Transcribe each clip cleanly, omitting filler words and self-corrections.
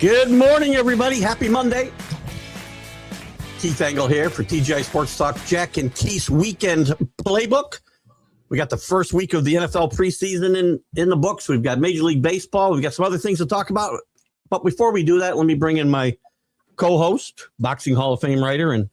Good morning, everybody. Happy Monday. Keith Engle here for TGI Sports Talk. Jack and Keith's weekend playbook. We got the first week of the NFL preseason in the books. We've got Major League Baseball. We've got some other things to talk about. But before we do that, let me bring in my co-host, Boxing Hall of Fame writer and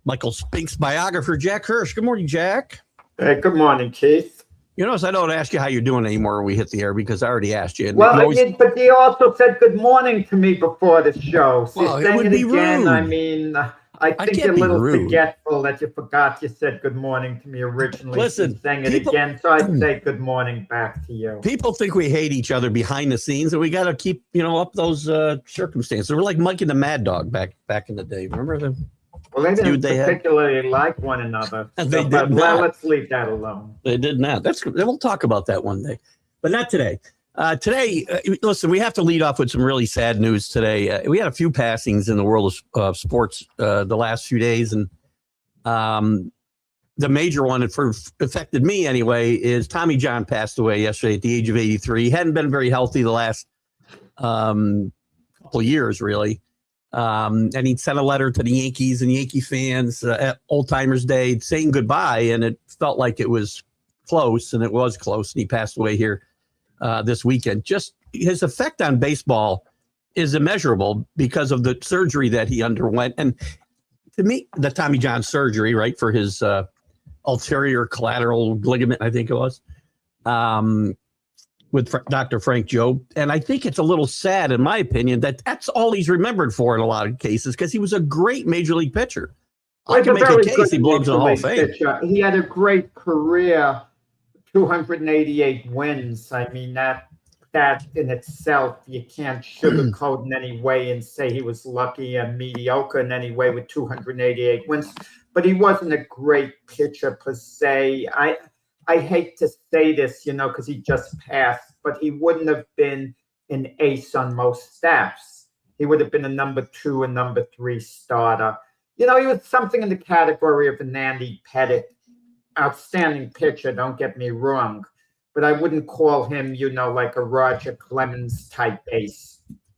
Michael Spink's biographer, Jack Hirsch. Good morning, Jack. Hey, good morning, Keith. You notice I don't ask you how you're doing anymore when we hit the air because I already asked you. Well, but you also said good morning to me before the show. So well, saying it would be again, rude. I mean, I think you're a little forgetful that you forgot you said good morning to me originally. Listen, saying it again, so I'd say good morning back to you. People think we hate each other behind the scenes, and we got to keep, up those circumstances. We're like Mike and the Mad Dog back in the day. Remember them? Well, they didn't particularly like one another. They did well, not. Let's leave that alone. They did not. We'll talk about that one day, but not today. Listen, we have to lead off with some really sad news today. We had a few passings in the world of sports the last few days, and the major one that affected me anyway is Tommy John passed away yesterday at the age of 83. He hadn't been very healthy the last couple of years, really. And he sent a letter to the Yankees and Yankee fans at Old Timers Day saying goodbye, and it felt like it was close, and it was close, and he passed away here this weekend. Just his effect on baseball is immeasurable because of the surgery that he underwent. And to me, the Tommy John surgery, right, for his ulterior collateral ligament, I think it was, with Dr. Frank Jobe. And I think it's a little sad, in my opinion, that's all he's remembered for in a lot of cases because he was a great major league pitcher. I can make a case he belongs in the Hall of Fame. He had a great career, 288 wins. I mean, that in itself, you can't sugarcoat in any way and say he was lucky and mediocre in any way with 288 wins. But he wasn't a great pitcher per se. I hate to say this, because he just passed, but he wouldn't have been an ace on most staffs. He would have been a number 2 and number 3 starter. He was something in the category of an Andy Pettitte, outstanding pitcher, don't get me wrong, but I wouldn't call him, like a Roger Clemens type ace.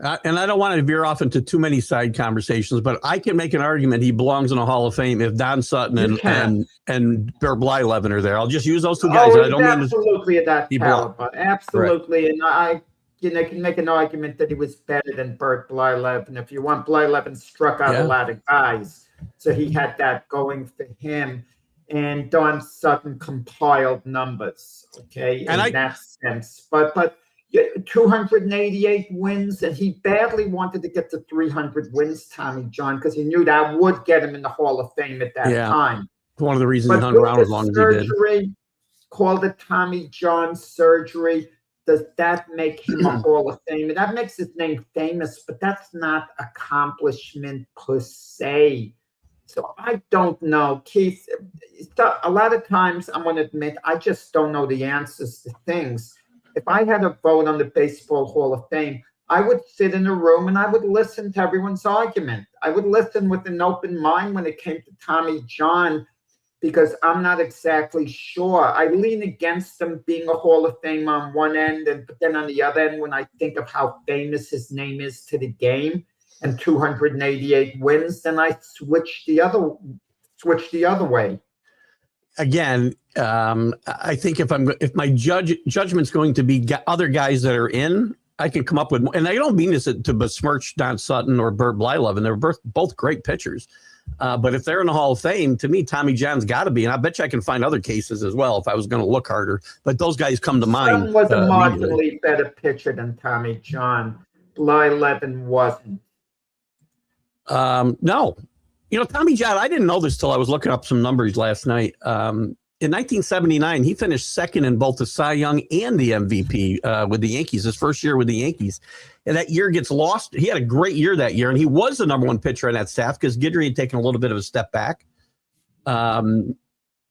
And I don't want to veer off into too many side conversations, but I can make an argument he belongs in a Hall of Fame if Don Sutton and Bert Blyleven are there. I'll just use those two guys. Oh, I don't mean absolutely at that caliber. Absolutely. Right. And I can make an argument that he was better than Bert Blyleven. If you want, Blyleven struck out a lot of guys. So he had that going for him. And Don Sutton compiled numbers, in that sense. But 288 wins, and he badly wanted to get to 300 wins, Tommy John, because he knew that would get him in the Hall of Fame at that time. One of the reasons he hung around as long as he did. Called it Tommy John surgery. Does that make him a Hall of Fame? That makes his name famous, but that's not accomplishment per se. So I don't know, Keith. A lot of times, I'm going to admit, I just don't know the answers to things. If I had a vote on the Baseball Hall of Fame, I would sit in a room and I would listen to everyone's argument. I would listen with an open mind when it came to Tommy John, because I'm not exactly sure. I lean against him being a Hall of Fame on one end, but then on the other end, when I think of how famous his name is to the game and 288 wins, then I switch the other way. Again, I think if my judgment's going to be other guys that are in, I can come up with, and I don't mean this to besmirch Don Sutton or Bert Blyleven. They're both great pitchers. But if they're in the Hall of Fame, to me, Tommy John's got to be. And I bet you I can find other cases as well if I was going to look harder. But those guys come to mind. Sutton was a marginally better pitcher than Tommy John. Blyleven wasn't. No. Tommy John, I didn't know this till I was looking up some numbers last night. In 1979, he finished second in both the Cy Young and the MVP with the Yankees, his first year with the Yankees. And that year gets lost. He had a great year that year, and he was the number 1 pitcher on that staff because Guidry had taken a little bit of a step back. And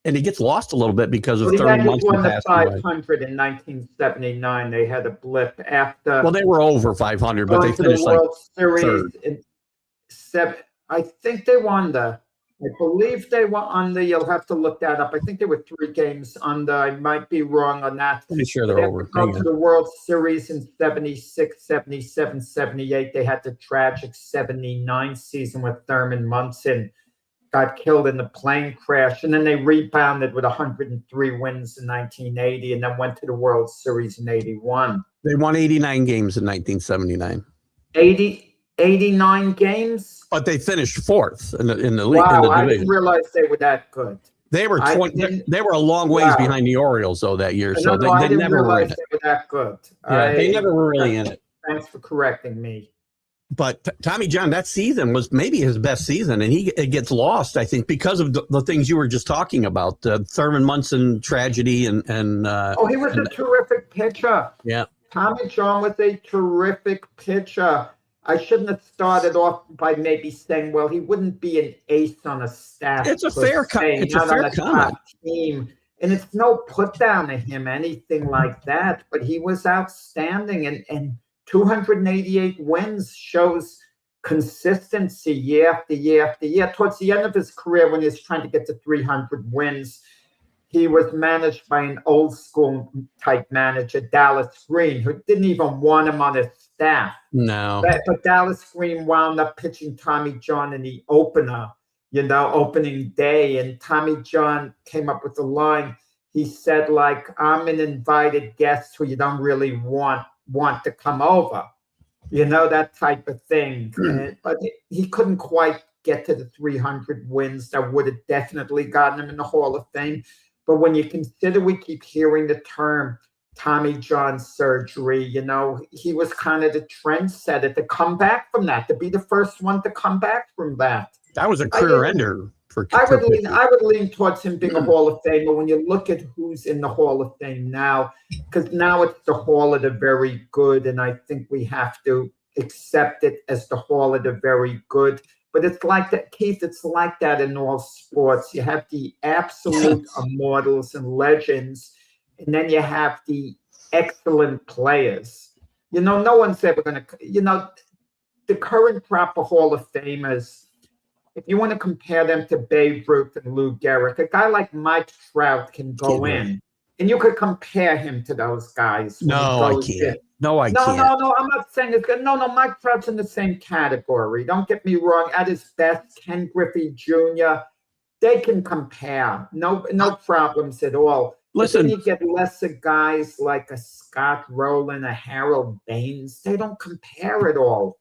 he gets lost a little bit because of 30 months. Won the 500 in 1979. They had a blip after. Well, they were over 500, but they finished the World Series third. in 7. I think they won the I believe they were under. You'll have to look that up. I think they were 3 games under. I might be wrong on that. Pretty sure They they're had over. to go to the World Series in 76, 77, 78. They had the tragic 79 season with Thurman Munson got killed in the plane crash. And then they rebounded with 103 wins in 1980 and then went to the World Series in 81. They won 89 games in 1979. 89 games? But they finished 4th in the league. Wow, in the I division. didn't realize they were that good. They were They were a long ways Wow. behind the Orioles though that year, so I they didn't never were in realize it. they were that good. Yeah, they never were really in it. Thanks for correcting me. But Tommy John, that season was maybe his best season, and it gets lost, I think, because of the things you were just talking about, the Thurman Munson tragedy, and he was a terrific pitcher. Yeah, Tommy John was a terrific pitcher. I shouldn't have started off by maybe saying, well, he wouldn't be an ace on a staff. it's a fair comment. Team. And it's no put down to him, anything like that. But he was outstanding, and 288 wins shows consistency year after year after year. Towards the end of his career, when he was trying to get to 300 wins, he was managed by an old school type manager, Dallas Green, who didn't even want him on his staff. No. But Dallas Green wound up pitching Tommy John in the opener, opening day. And Tommy John came up with the line. He said, like, I'm an invited guest who you don't really want to come over, that type of thing. But he couldn't quite get to the 300 wins that would have definitely gotten him in the Hall of Fame. But when you consider, we keep hearing the term Tommy John surgery, he was kind of the trendsetter to come back from that, to be the first one to come back from that. That was a career ender. I would lean towards him being a Hall of Famer when you look at who's in the Hall of Fame now, because now it's the Hall of the Very Good, and I think we have to accept it as the Hall of the Very Good. But it's like that, Keith, it's like that in all sports. You have the absolute immortals and legends, and then you have the excellent players. No one's ever going to, the current proper Hall of Famers, if you want to compare them to Babe Ruth and Lou Gehrig, a guy like Mike Trout can go in, and you could compare him to those guys. No, I can't. No, I can't. No, I'm not saying it's good. No, Mike Trout's in the same category. Don't get me wrong. At his best, Ken Griffey Jr., they can compare. No problems at all. Listen, but then you get lesser guys like a Scott Rowland, a Harold Baines. They don't compare at all.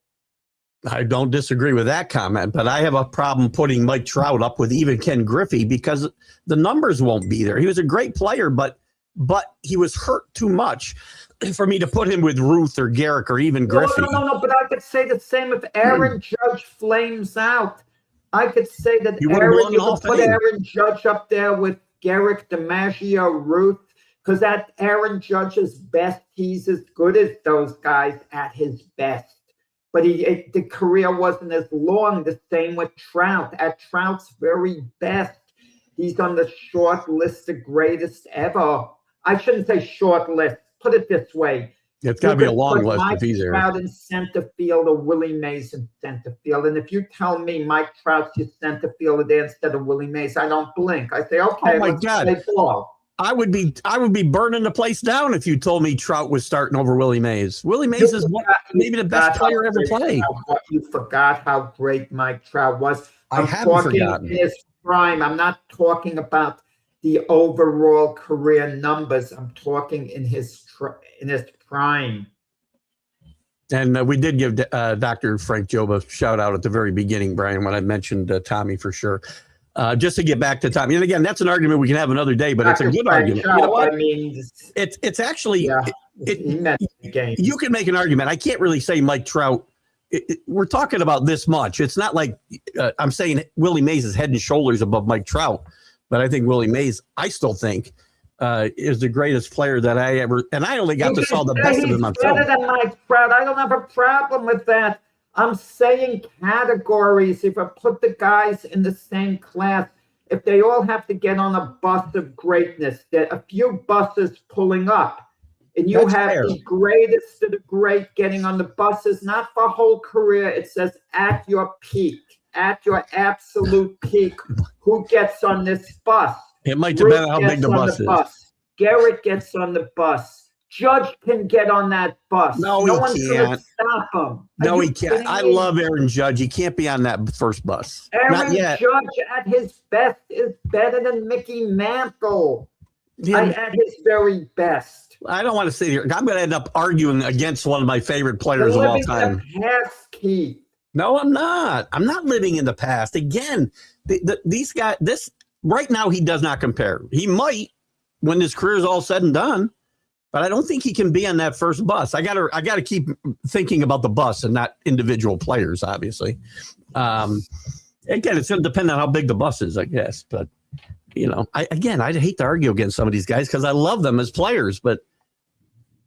I don't disagree with that comment, but I have a problem putting Mike Trout up with even Ken Griffey because the numbers won't be there. He was a great player, but he was hurt too much for me to put him with Ruth or Gehrig or even Griffey. No, but I could say the same if Aaron Judge flames out. I could say that you could put Aaron Judge up there with Gehrig, DiMaggio, Ruth, because at Aaron Judge's best, he's as good as those guys at his best. But the career wasn't as long. The same with Trout. At Trout's very best, he's on the short list of greatest ever. I shouldn't say short list. Put it this way. It's got to be a long list if he's there. Mike Trout in center field or Willie Mays in center field. And if you tell me Mike Trout's your center fielder there instead of Willie Mays, I don't blink. I say, okay, oh my God. Play ball. I would be burning the place down if you told me Trout was starting over Willie Mays. Willie Mays is maybe the best player ever played. You forgot how great Mike Trout was. I haven't forgotten. In his prime. I'm not talking about the overall career numbers. I'm talking in his prime. And we did give Dr. Frank Job a shout out at the very beginning, Brian, when I mentioned Tommy for sure. Just to get back to Tommy, and again, that's an argument we can have another day, but it's a good argument. You know what? I mean, it's actually you can make an argument. I can't really say Mike Trout. We're talking about this much. It's not like I'm saying Willie Mays is head and shoulders above Mike Trout, but I think Willie Mays, I still think, is the greatest player that I ever. And I only got to saw the best of him on film. Better than Mike Trout. I don't have a problem with that. I'm saying categories. If I put the guys in the same class, if they all have to get on a bus of greatness, there are a few buses pulling up, and you have the greatest of the great getting on the buses, not for whole career. It says at your peak. at your absolute peak, who gets on this bus? It might depend on how big the bus is. Garrett gets on the bus. Judge can get on that bus. No, one's he going to can't. stop him. No, he can't. I love Aaron Judge. He can't be on that first bus. Aaron Judge at his best is better than Mickey Mantle. At his very best. I don't want to sit here. I'm going to end up arguing against one of my favorite players of all time. Past, Keith. No, I'm not. I'm not living in the past. Again, these guys, right now, he does not compare. He might when his career is all said and done, but I don't think he can be on that first bus. I got to keep thinking about the bus and not individual players, obviously. Again, it's going to depend on how big the bus is, I guess. But, I'd hate to argue against some of these guys because I love them as players, but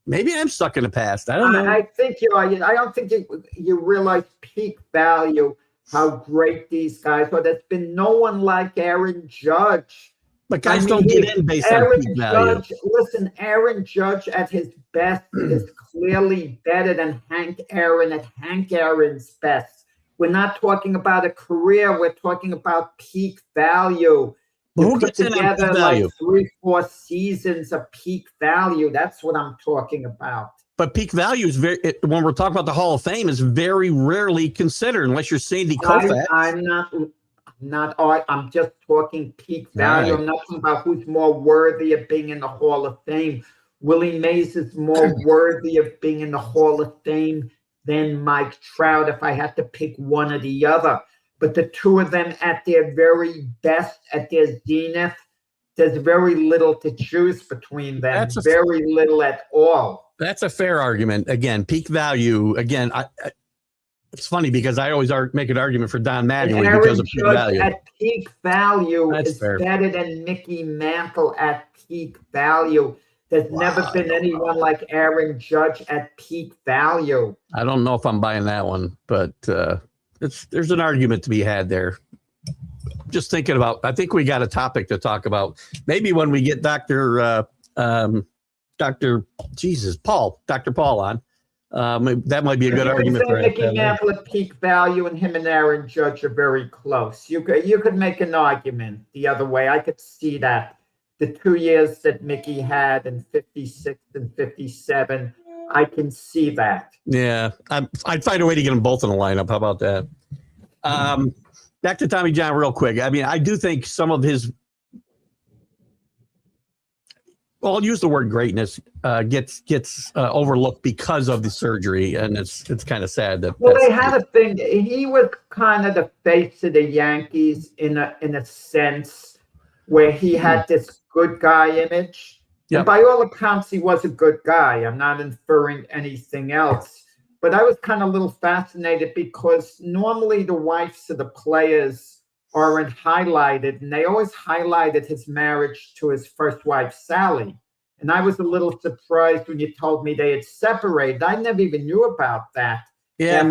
maybe I'm stuck in the past. I don't know. I think you are. I don't think you realize peak value, how great these guys are. There's been no one like Aaron Judge. But guys don't get in based on peak value. Listen, Aaron Judge at his best is clearly better than Hank Aaron at Hank Aaron's best. We're not talking about a career. We're talking about peak value. Who gets together like 3-4 seasons of peak value. That's what I'm talking about. But peak value is when we're talking about the Hall of Fame, is very rarely considered unless you're Sandy Koufax. I'm just talking peak value. Right. I'm not talking about who's more worthy of being in the Hall of Fame. Willie Mays is more worthy of being in the Hall of Fame than Mike Trout if I had to pick one or the other. But the two of them at their very best, at their zenith, there's very little to choose between them. Very little at all. That's a fair argument. Again, peak value. Again, it's funny because I always make an argument for Don Mattingly because of peak value. At peak value is better than Mickey Mantle at peak value. There's never been anyone like Aaron Judge at peak value. I don't know if I'm buying that one, but there's an argument to be had there. Just thinking about, I think we got a topic to talk about. Maybe when we get Dr. Paul on, that might be a good argument for Mickey Mantle at peak value and him and Aaron Judge are very close. You could make an argument the other way. I could see that. The 2 years that Mickey had in 56 and 57, I can see that. Yeah, I'd find a way to get them both in the lineup. How about that? Back to Tommy John real quick. I mean, I do think some of his, well, I'll use the word greatness, gets overlooked because of the surgery, and it's kind of sad that. Well, they had a thing. He was kind of the face of the Yankees in a sense, where he had this good guy image. Yep. And by all accounts, he was a good guy. I'm not inferring anything else. But I was kind of a little fascinated because normally the wives of the players aren't highlighted, and they always highlighted his marriage to his first wife, Sally. And I was a little surprised when you told me they had separated. I never even knew about that. Yeah.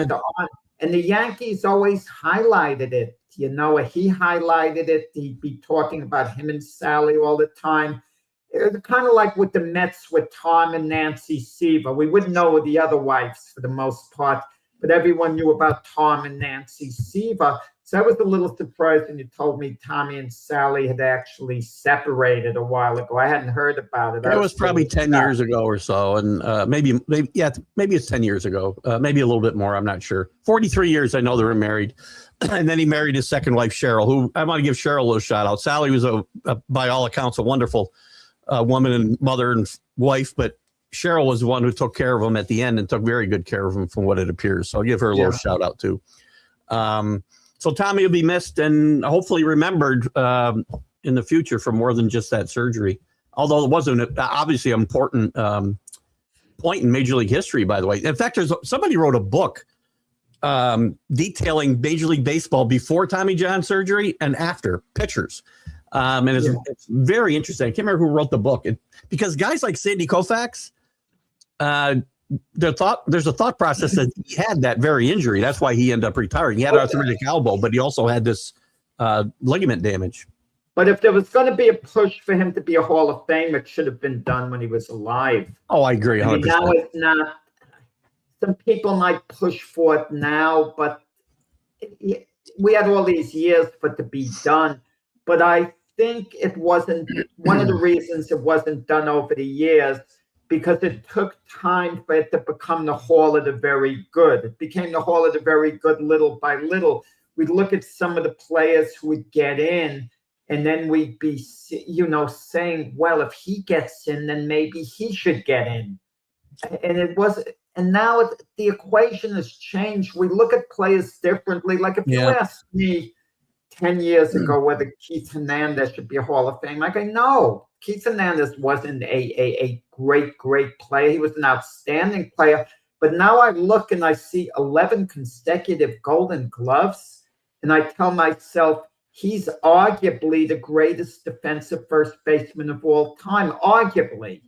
And the Yankees always highlighted it. He highlighted it. He'd be talking about him and Sally all the time. It was kind of like with the Mets with Tom and Nancy Seaver. We wouldn't know the other wives for the most part, but everyone knew about Tom and Nancy Seaver. So I was a little surprised when you told me Tommy and Sally had actually separated a while ago. I hadn't heard about it. It was probably 10 years ago or so. And maybe it's 10 years ago, maybe a little bit more. I'm not sure. 43 years, I know they were married. And then he married his second wife, Cheryl, who I want to give Cheryl a little shout out. Sally was, by all accounts, a wonderful woman and mother and wife, but Cheryl was the one who took care of him at the end and took very good care of him from what it appears. So I'll give her a little shout out too. So Tommy will be missed and hopefully remembered in the future for more than just that surgery. Although it wasn't obviously an important point in Major League history, by the way. In fact, somebody wrote a book detailing Major League Baseball before Tommy John surgery and after, pictures. And it's very interesting. I can't remember who wrote the book. Because guys like Sandy Koufax, there's a thought process that he had that very injury. That's why he ended up retiring. He had arthritic elbow, but he also had this ligament damage. But if there was going to be a push for him to be a Hall of Fame, it should have been done when he was alive. Oh, I agree 100%. I mean, now it's not. Some people might push for it now, but we had all these years for it to be done, but I think it wasn't one of the reasons it wasn't done over the years, because it took time for it to become the Hall of the Very Good. It became the Hall of the Very Good little by little. We'd look at some of the players who would get in, and then we'd be, saying, well, if he gets in, then maybe he should get in. And it was, and now the equation has changed. We look at players differently. Like if you asked me 10 years ago whether Keith Hernandez should be a Hall of Fame, I go, no. Keith Hernandez wasn't a great player. He was an outstanding player. But now I look and I see 11 consecutive Golden Gloves, and I tell myself, he's arguably the greatest defensive first baseman of all time, arguably.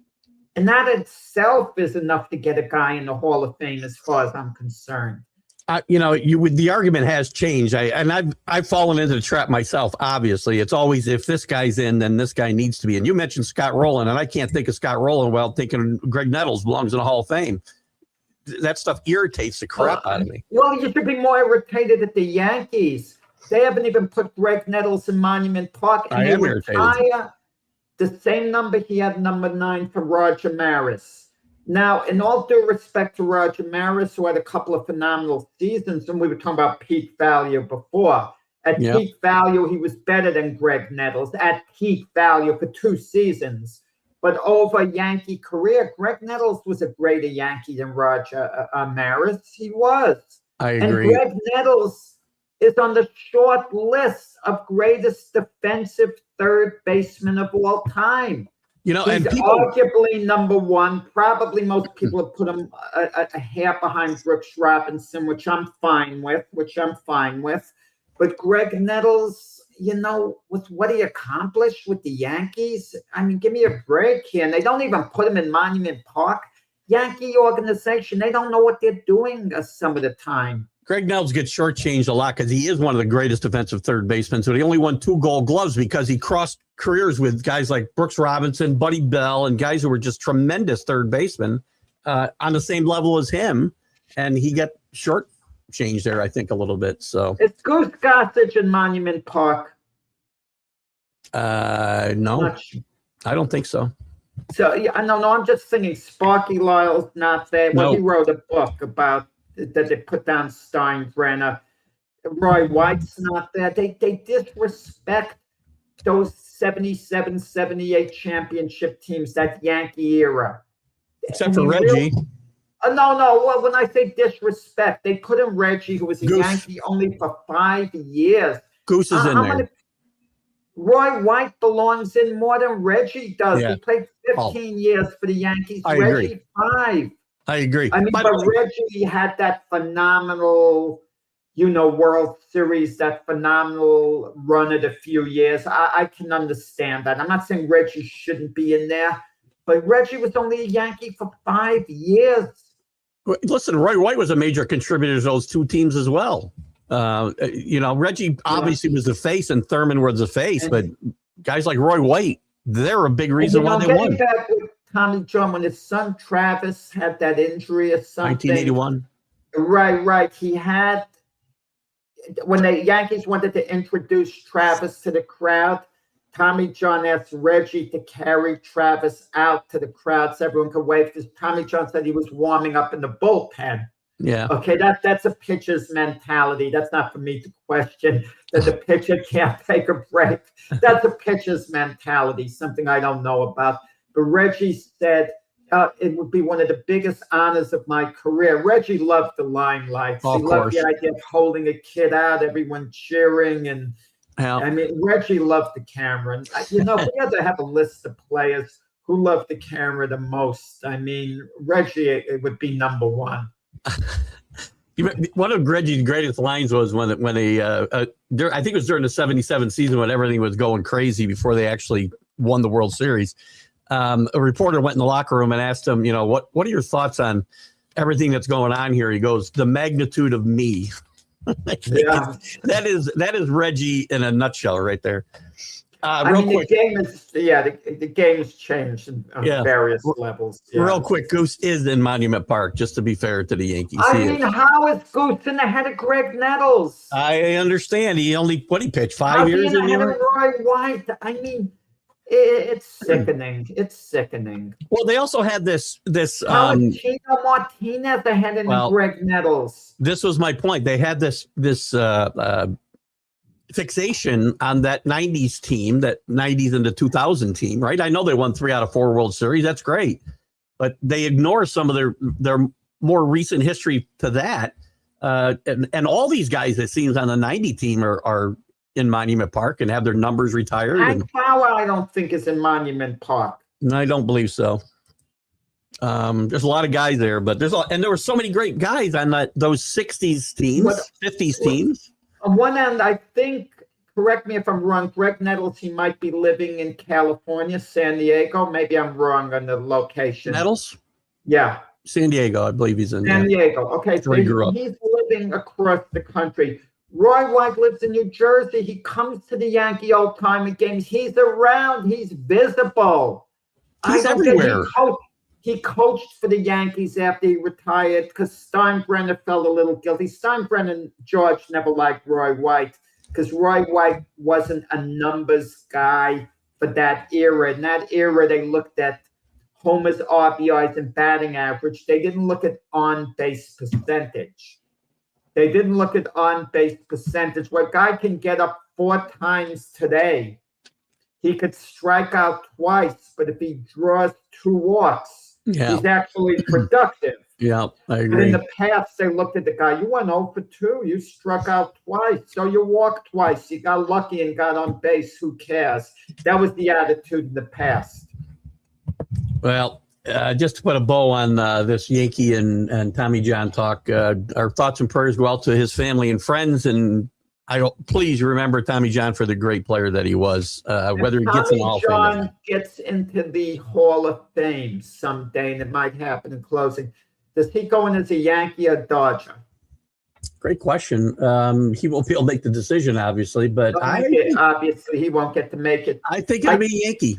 And that itself is enough to get a guy in the Hall of Fame, as far as I'm concerned. The argument has changed. I've fallen into the trap myself. Obviously, it's always, if this guy's in, then this guy needs to be in. You mentioned Scott Rowland, and I can't think of Scott Rowland without thinking Greg Nettles belongs in the Hall of Fame. That stuff irritates the crap out of me. Well, you should be more irritated at the Yankees. They haven't even put Greg Nettles in Monument Park, and they retire the same number he had, number 9, for Roger Maris. Now, in all due respect to Roger Maris, who had a couple of phenomenal seasons, and we were talking about peak value before. At peak value, he was better than Greg Nettles at peak value for 2 seasons. But over Yankee career, Greg Nettles was a greater Yankee than Roger Maris. He was. I agree. And Greg Nettles is on the short list of greatest defensive third baseman of all time. He's arguably number 1. Probably most people have put him a hair behind Brooks Robinson, which I'm fine with. But Greg Nettles, with what he accomplished with the Yankees, I mean, give me a break here. And they don't even put him in Monument Park. Yankee organization, they don't know what they're doing some of the time. Greg Nettles gets shortchanged a lot because he is one of the greatest defensive third basemen. So he only won 2 Gold Gloves because he crossed careers with guys like Brooks Robinson, Buddy Bell, and guys who were just tremendous third basemen on the same level as him. And he got shortchanged there, I think, a little bit. So it's Goose Gossage in Monument Park. No, I don't think so. So no, I'm just thinking Sparky Lyle's not there. Well, he wrote a book about that they put down Steinbrenner. Roy White's not there. They disrespect those 77, 78 championship teams, that Yankee era. Except for Reggie. No. Well, when I say disrespect, they put in Reggie, who was a Yankee only for 5 years. Goose is in there. Roy White belongs in more than Reggie does. He played 15 years for the Yankees. Reggie, 5. I agree. I mean, but Reggie had that phenomenal, World Series, that phenomenal run of a few years. I can understand that. I'm not saying Reggie shouldn't be in there, but Reggie was only a Yankee for 5 years. Listen, Roy White was a major contributor to those 2 teams as well. Reggie obviously was the face and Thurman was the face, but guys like Roy White, they're a big reason why they won. Tommy John, when his son Travis had that injury or something. 1981. Right. He had, when the Yankees wanted to introduce Travis to the crowd, Tommy John asked Reggie to carry Travis out to the crowd so everyone could wave, because Tommy John said he was warming up in the bullpen. Yeah. Okay, that's a pitcher's mentality. That's not for me to question that the pitcher can't take a break. That's a pitcher's mentality, something I don't know about. But Reggie said it would be one of the biggest honors of my career. Reggie loved the limelight. He loved the idea of holding a kid out, everyone cheering. And I mean, Reggie loved the camera. And, if we had to have a list of players who loved the camera the most, I mean, Reggie, it would be number 1. One of Reggie's greatest lines was when I think it was during the 77 season when everything was going crazy before they actually won the World Series. A reporter went in the locker room and asked him, what are your thoughts on everything that's going on here? He goes, the magnitude of me. That is Reggie in a nutshell right there. Real quick. The game has changed on various levels. Yeah. Real quick, Goose is in Monument Park, just to be fair to the Yankees. How is Goose in ahead of Greg Nettles? I understand. He pitched 5 years in ahead of Roy White? I mean, it's sickening. It's sickening. Well, they also had this Tino Martinez ahead of Greg Nettles. This was my point. They had this fixation on that 90s team, that 90s and the 2000 team, right? I know they won 3 out of 4 World Series. That's great. But they ignore some of their more recent history to that. And all these guys, it seems, on the 90 team are in Monument Park and have their numbers retired. Hank Bauer, I don't think, is in Monument Park. No, I don't believe so. There's a lot of guys there, but there were so many great guys on those 60s teams, 50s teams. On one end, I think, correct me if I'm wrong, Greg Nettles, he might be living in California, San Diego. Maybe I'm wrong on the location. Nettles? Yeah. San Diego, I believe he's in. San Diego. Okay, so he's living across the country. Roy White lives in New Jersey. He comes to the Yankee old-timer games. He's around. He's visible. He's everywhere. He coached for the Yankees after he retired because Steinbrenner felt a little guilty. Steinbrenner and George never liked Roy White because Roy White wasn't a numbers guy for that era. In that era, they looked at homers, RBIs, and batting average. They didn't look at on-base percentage. Where a guy can get up 4 times today, he could strike out twice, but if he draws 2 walks, he's actually productive. Yeah, I agree. But in the past, they looked at the guy, you went 0 for 2, you struck out twice, so you walked twice, you got lucky and got on base, who cares? That was the attitude in the past. Well, just to put a bow on this Yankee and Tommy John talk, our thoughts and prayers go out to his family and friends, and please remember Tommy John for the great player that he was. Whether he gets in the Hall of Fame. Tommy John gets into the Hall of Fame someday, and it might happen in closing. Does he go in as a Yankee or Dodger? Great question. He won't be able to make the decision, obviously, but obviously he won't get to make it. I think it'll be a Yankee.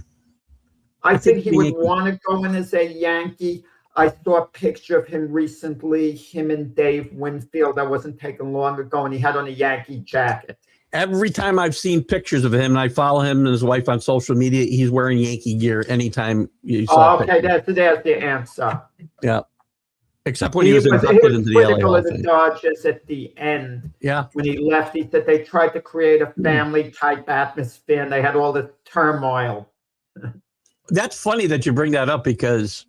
I think he would want to go in as a Yankee. I saw a picture of him recently, him and Dave Winfield. That wasn't taken long ago, and he had on a Yankee jacket. Every time I've seen pictures of him, and I follow him and his wife on social media, he's wearing Yankee gear anytime you saw okay, there's the answer. Yeah. Except when he was inducted into the LA Hall of Fame. The Dodgers at the end. Yeah. When he left, he said they tried to create a family-type atmosphere, and they had all this turmoil. That's funny that you bring that up because,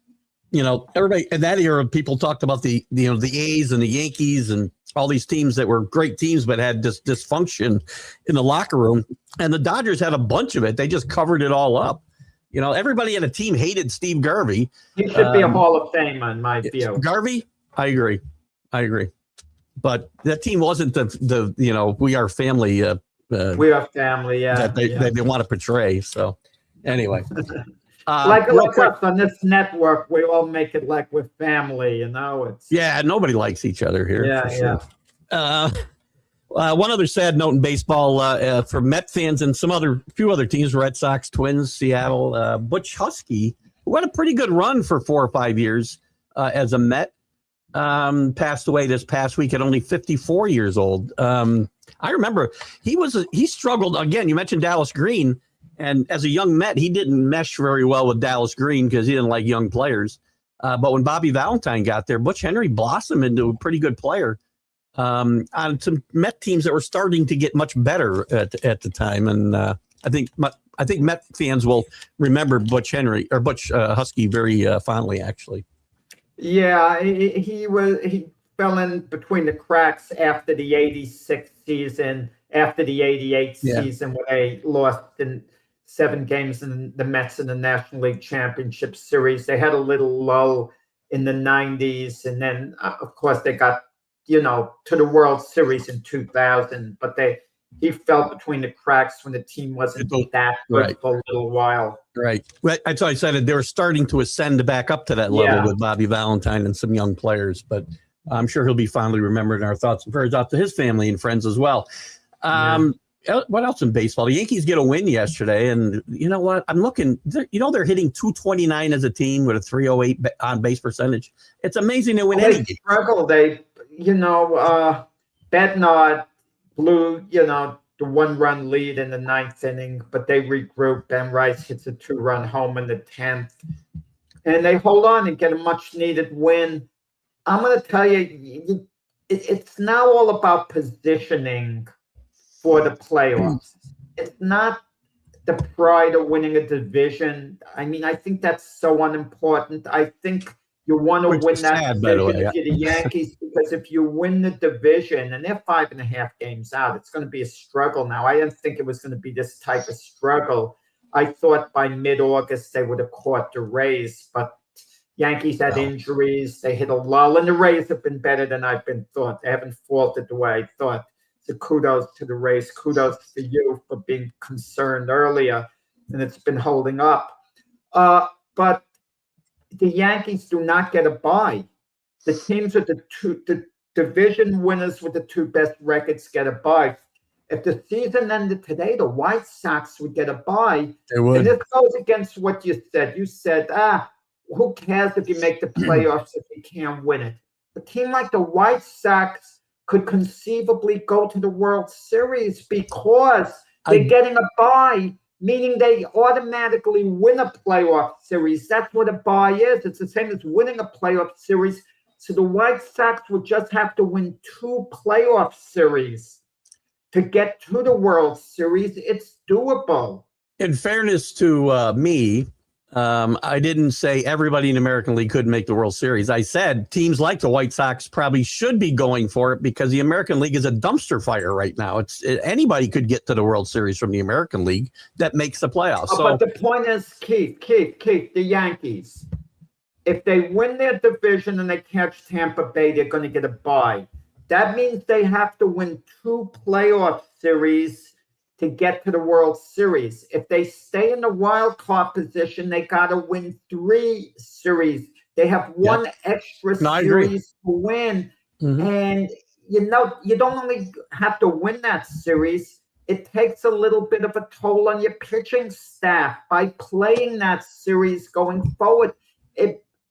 everybody in that era, people talked about the A's and the Yankees and all these teams that were great teams, but had this dysfunction in the locker room. And the Dodgers had a bunch of it. They just covered it all up. Everybody in a team hated Steve Garvey. He should be a Hall of Famer in my view. Garvey, I agree. But that team wasn't the we are family. We are family, yeah. That they want to portray. So anyway. Like us on this network, we all make it like we're family, It's nobody likes each other here. Yeah, sure. One other sad note in baseball for Met fans and few other teams: Red Sox, Twins, Seattle. Butch Husky, who had a pretty good run for 4 or 5 years as a Met, passed away this past week at only 54 years old. I remember he struggled again. You mentioned Dallas Green. And as a young Met, he didn't mesh very well with Dallas Green because he didn't like young players. But when Bobby Valentine got there, Butch Henry blossomed into a pretty good player on some Met teams that were starting to get much better at the time. And I think Met fans will remember Butch Husky very fondly, actually. Yeah, he fell in between the cracks after the '86 season, after the '88 season when they lost in 7 games in the Mets in the National League Championship Series. They had a little lull in the 90s, and then, of course, they got, to the World Series in 2000. But he fell between the cracks when the team wasn't that good for a little while. Right. That's why I said they were starting to ascend back up to that level with Bobby Valentine and some young players. But I'm sure he'll be fondly remembered in our thoughts and prayers out to his family and friends as well. What else in baseball? The Yankees get a win yesterday, and you know what? I'm looking. They're hitting 229 as a team with a 308 on base percentage. It's amazing to win any game. Struggle. They, Bednard blew, the 1-run lead in the 9th inning, but they regroup. Ben Rice hits a 2-run home in the 10th, and they hold on and get a much-needed win. I'm going to tell you, it's now all about positioning for the playoffs. It's not the pride of winning a division. I mean, I think that's so unimportant. I think you want to win that division if you're the Yankees, because if you win the division, and they're 5.5 games out, it's going to be a struggle now. I didn't think it was going to be this type of struggle. I thought by mid-August they would have caught the Rays, but Yankees had injuries. They hit a lull, and the Rays have been better than I've been thought. They haven't faltered the way I thought. So kudos to the Rays. Kudos to you for being concerned earlier, and it's been holding up. But the Yankees do not get a bye. The teams with the division winners with the 2 best records get a bye. If the season ended today, the White Sox would get a bye. They would. And this goes against what you said. You said, who cares if you make the playoffs if you can't win it? A team like the White Sox could conceivably go to the World Series because they're getting a bye, meaning they automatically win a playoff series. That's what a bye is. It's the same as winning a playoff series. So the White Sox would just have to win 2 playoff series to get to the World Series. It's doable. In fairness to me, I didn't say everybody in the American League could make the World Series. I said teams like the White Sox probably should be going for it because the American League is a dumpster fire right now. Anybody could get to the World Series from the American League that makes the playoffs. But the point is, Keith, the Yankees, if they win their division and they catch Tampa Bay, they're going to get a bye. That means they have to win 2 playoff series to get to the World Series. If they stay in the wild card position, they got to win 3 series. They have 1 extra series to win. Mm-hmm. And, you don't only have to win that series. It takes a little bit of a toll on your pitching staff by playing that series going forward.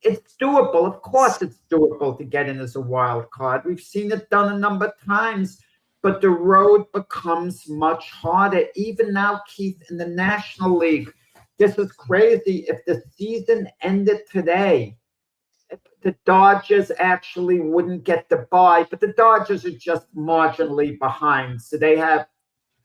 It's doable. Of course, it's doable to get in as a wild card. We've seen it done a number of times. But the road becomes much harder. Even now, Keith, in the National League, this is crazy. If the season ended today, the Dodgers actually wouldn't get the bye, but the Dodgers are just marginally behind. So they're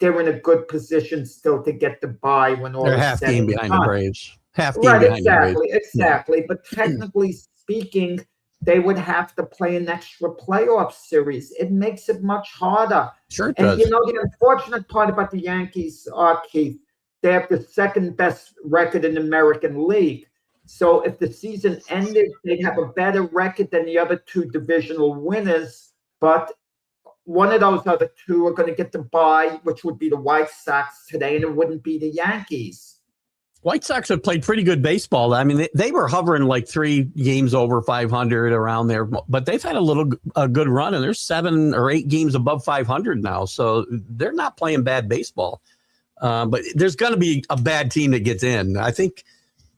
in a good position still to get the bye when all they're is half said game and behind done. the Braves. Half game behind the Braves. Exactly. Yeah. But technically speaking, they would have to play an extra playoff series. It makes it much harder. Sure it does. And, the unfortunate part about the Yankees are, Keith, they have the 2nd best record in the American League. So if the season ended, they'd have a better record than the other 2 divisional winners. But one of those other 2 are going to get the bye, which would be the White Sox today, and it wouldn't be the Yankees. White Sox have played pretty good baseball. I mean, they were hovering like 3 games over 500 around there, but they've had a good run, and they're 7 or 8 games above 500 now. So they're not playing bad baseball. But there's going to be a bad team that gets in. I think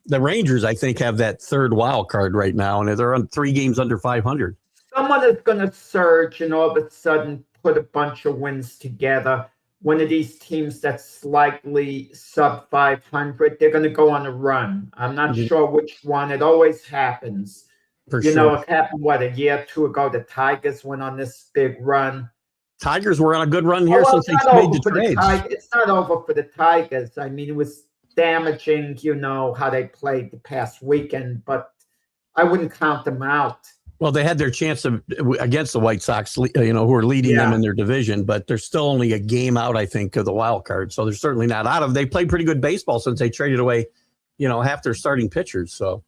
the Rangers, have that 3rd wild card right now, and they're on 3 games under 500. Someone is going to surge and all of a sudden put a bunch of wins together. One of these teams that's slightly sub 500, they're going to go on a run. I'm not sure which one. It always happens. It happened, a year or 2 ago. The Tigers went on this big run. Tigers were on a good run here since they made the trades. It's not over for the Tigers. I mean, it was damaging, how they played the past weekend, but I wouldn't count them out. Well, they had their chance against the White Sox, who are leading them in their division, but they're still only a game out, I think, of the wild card. So they're certainly not out of. They played pretty good baseball since they traded away, half their starting pitchers. So,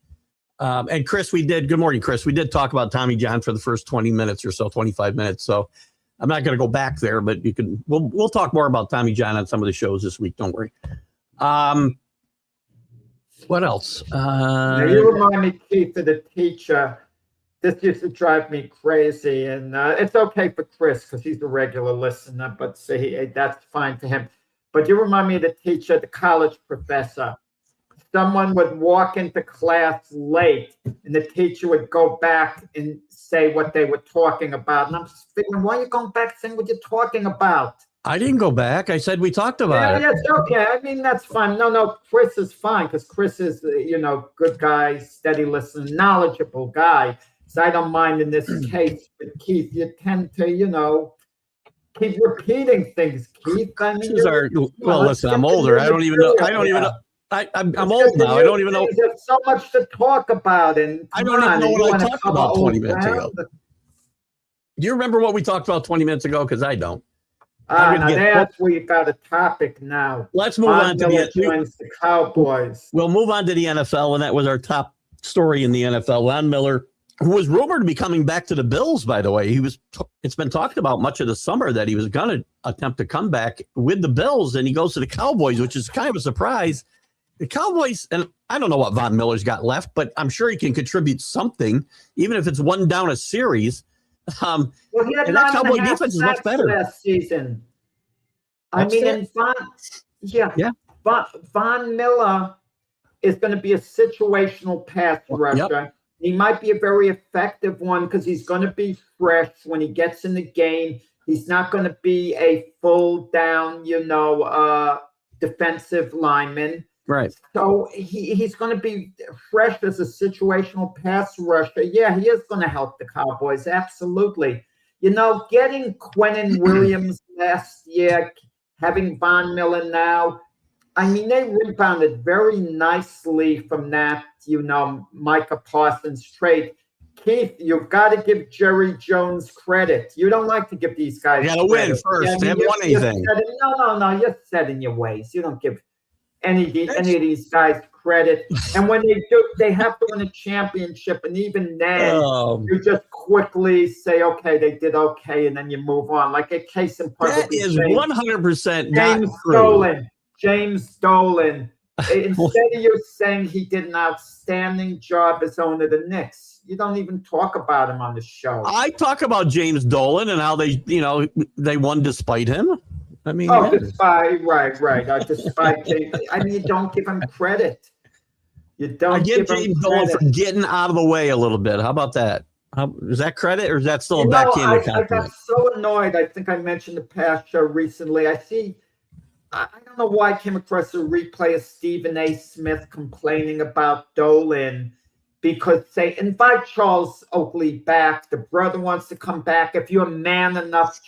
and Chris, good morning, Chris. We did talk about Tommy John for the first 20 minutes or so, 25 minutes. So I'm not going to go back there, but we'll talk more about Tommy John on some of the shows this week. Don't worry. What else? Now you remind me, Keith, of the teacher This used to drive me crazy, and it's okay for Chris because he's a regular listener, but see, that's fine to him. But you remind me of the teacher, the college professor. Someone would walk into class late, and the teacher would go back and say what they were talking about. And I'm just thinking, why are you going back saying what you're talking about? I didn't go back. I said we talked about it. Yeah, it's okay. I mean, that's fine. No, Chris is fine because Chris is, good guy, steady listener, knowledgeable guy. So I don't mind in this case. But Keith, you tend to, keep repeating things, Keith. I mean, listen, I'm older. I don't even know. I'm old now. I don't even know. There's so much to talk about, and I don't even know what I talked about 20 minutes ago. Do you remember what we talked about 20 minutes ago? Because I don't. Now that's where you got a topic now. Let's move on to the Cowboys. We'll move on to the NFL, and that was our top story in the NFL. Von Miller, who was rumored to be coming back to the Bills, by the way. It's been talked about much of the summer that he was going to attempt to come back with the Bills, and he goes to the Cowboys, which is kind of a surprise. The Cowboys, and I don't know what Von Miller's got left, but I'm sure he can contribute something, even if it's one down a series. Well, he had and that Cowboy defense is much better last season. Von Miller is going to be a situational pass rusher. Yep. He might be a very effective one because he's going to be fresh when he gets in the game. He's not going to be a full down, defensive lineman. Right. So he's going to be fresh as a situational pass rusher. Yeah, he is going to help the Cowboys. Absolutely. Getting Quinnen Williams last year, having Von Miller now, I mean, they rebounded very nicely from that, Micah Parsons trade. Keith, you've got to give Jerry Jones credit. You don't like to give these guys credit. Win first. They haven't won anything. No. You're set in your ways. You don't give any of these guys credit. And when they do, they have to win a championship. And even then, you just quickly say, okay, they did okay. And then you move on. Like a case in point. That is 100% not true. James Dolan. Instead of you saying he did an outstanding job as owner of the Knicks, you don't even talk about him on the show. I talk about James Dolan and how they won despite him. I mean, despite James. I mean, you don't give him credit. You don't. I give James Dolan for getting out of the way a little bit. How about that? Is that credit or is that still a backhanded compliment? I got so annoyed. I think I mentioned the past show recently. I don't know why I came across a replay of Stephen A. Smith complaining about Dolan because they invite Charles Oakley back. The brother wants to come back. If you're man enough,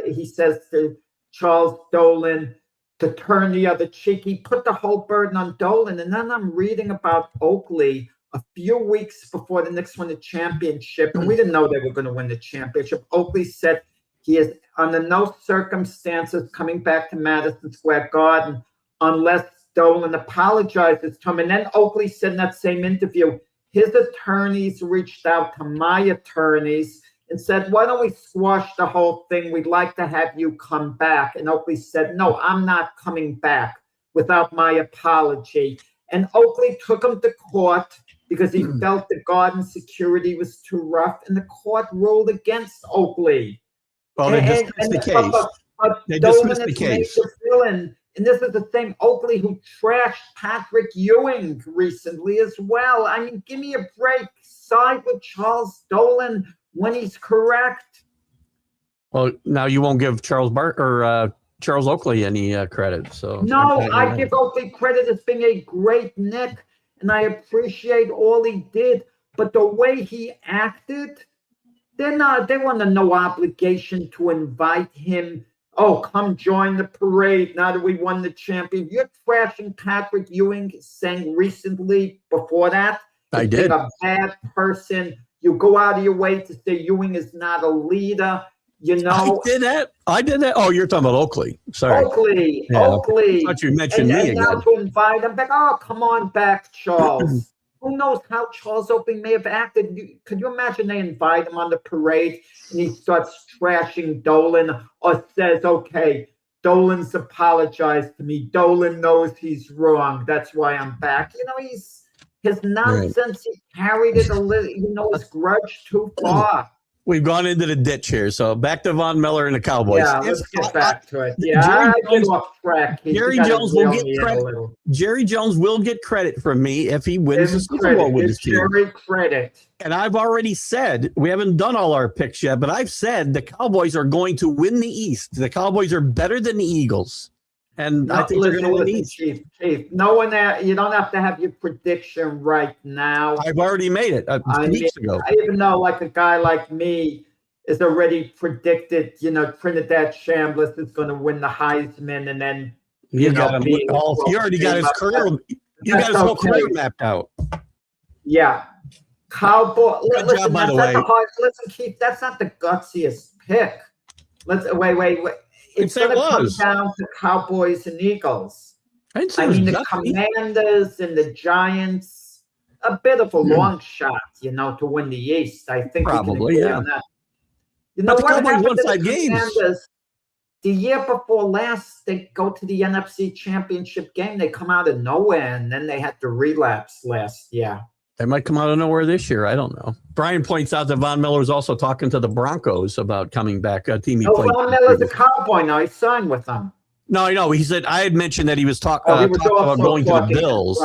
he says to Charles Dolan, to turn the other cheek. He put the whole burden on Dolan. And then I'm reading about Oakley a few weeks before the Knicks won the championship. And we didn't know they were going to win the championship. Oakley said he is under no circumstances coming back to Madison Square Garden unless Dolan apologizes to him. And then Oakley said in that same interview, his attorneys reached out to my attorneys and said, why don't we squash the whole thing? We'd like to have you come back. And Oakley said, no, I'm not coming back without my apology. And Oakley took him to court because he felt the Garden security was too rough. And the court ruled against Oakley. Well, they dismissed the case. They dismissed the case. And this is the thing, Oakley, who trashed Patrick Ewing recently as well. I mean, give me a break. Side with Charles Dolan when he's correct. Well, now you won't give Charles Oakley any credit. So no, I give Oakley credit as being a great Knick, and I appreciate all he did. But the way he acted, they were under no obligation to invite him. Oh, come join the parade now that we won the champion. You're trashing Patrick Ewing, saying recently before that. I did. A bad person. You go out of your way to say Ewing is not a leader. I did that. Oh, you're talking about Oakley. Sorry. Oakley. I thought you mentioned me again. Now to invite him back. Oh, come on back, Charles. Who knows how Charles Oakley may have acted? Could you imagine they invite him on the parade and he starts trashing Dolan or says, okay, Dolan's apologized to me. Dolan knows he's wrong. That's why I'm back. His nonsense, he carried it a little, his grudge too far. We've gone into the ditch here. So back to Von Miller and the Cowboys. Yeah, let's get back to it. Yeah, I get off track. Jerry Jones will get credit. Jerry Jones will get credit from me if he wins the Super Bowl with his team. Jerry credit. And I've already said, we haven't done all our picks yet, but I've said the Cowboys are going to win the East. The Cowboys are better than the Eagles. And I think they're going to win the East. Chief, no one there, you don't have to have your prediction right now. I've already made it 2 weeks ago. I even know, like a guy like me is already predicted, Trinidad Chambliss is going to win the Heisman, and then you already got his career. You got his whole career mapped out. Yeah. Cowboy. Good job, by the way. Listen, Keith, that's not the gutsiest pick. Wait. It's going to come down to Cowboys and Eagles. I mean, the Commanders and the Giants, a bit of a long shot, to win the East. I think probably, yeah. That. You know what happened to the Commanders? The year before last, they go to the NFC Championship game. They come out of nowhere, and then they had to relapse last year. They might come out of nowhere this year. I don't know. Brian points out that Von Miller was also talking to the Broncos about coming back. A team he played. Von Miller's a Cowboy now. He signed with them. No, I know. He said I had mentioned that he was talking about going to the Bills,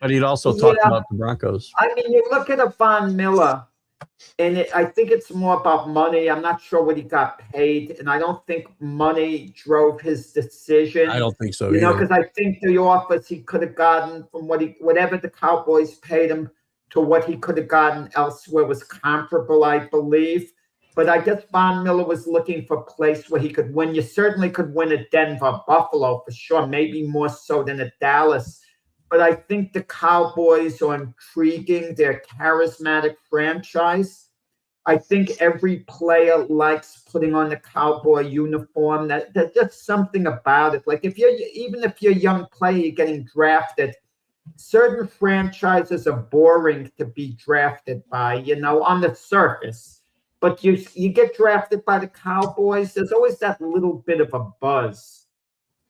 but he'd also talked about the Broncos. I mean, you look at a Von Miller, and I think it's more about money. I'm not sure what he got paid, and I don't think money drove his decision. I don't think so. Because I think the offers he could have gotten from whatever the Cowboys paid him to what he could have gotten elsewhere was comparable, I believe. But I guess Von Miller was looking for a place where he could win. You certainly could win at Denver, Buffalo for sure, maybe more so than at Dallas. But I think the Cowboys are intriguing. They're a charismatic franchise. I think every player likes putting on the Cowboy uniform. There's just something about it. Like even if you're a young player, you're getting drafted, certain franchises are boring to be drafted by, on the surface. But you get drafted by the Cowboys, there's always that little bit of a buzz.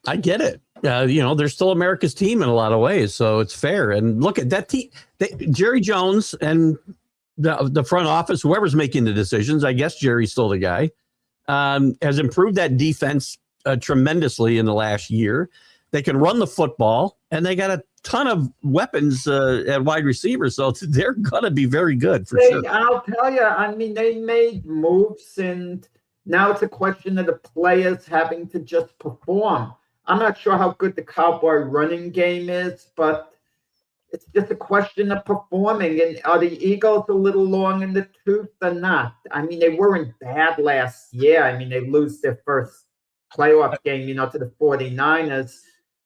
I get it. They're still America's team in a lot of ways, so it's fair. And look at that team. Jerry Jones and the front office, whoever's making the decisions, I guess Jerry's still the guy, has improved that defense tremendously in the last year. They can run the football, and they got a ton of weapons at wide receiver, so they're going to be very good for sure. I'll tell you, I mean, they made moves, and now it's a question of the players having to just perform. I'm not sure how good the Cowboy running game is, but it's just a question of performing. And are the Eagles a little long in the tooth or not? I mean, they weren't bad last year. I mean, they lose their first playoff game, to the 49ers.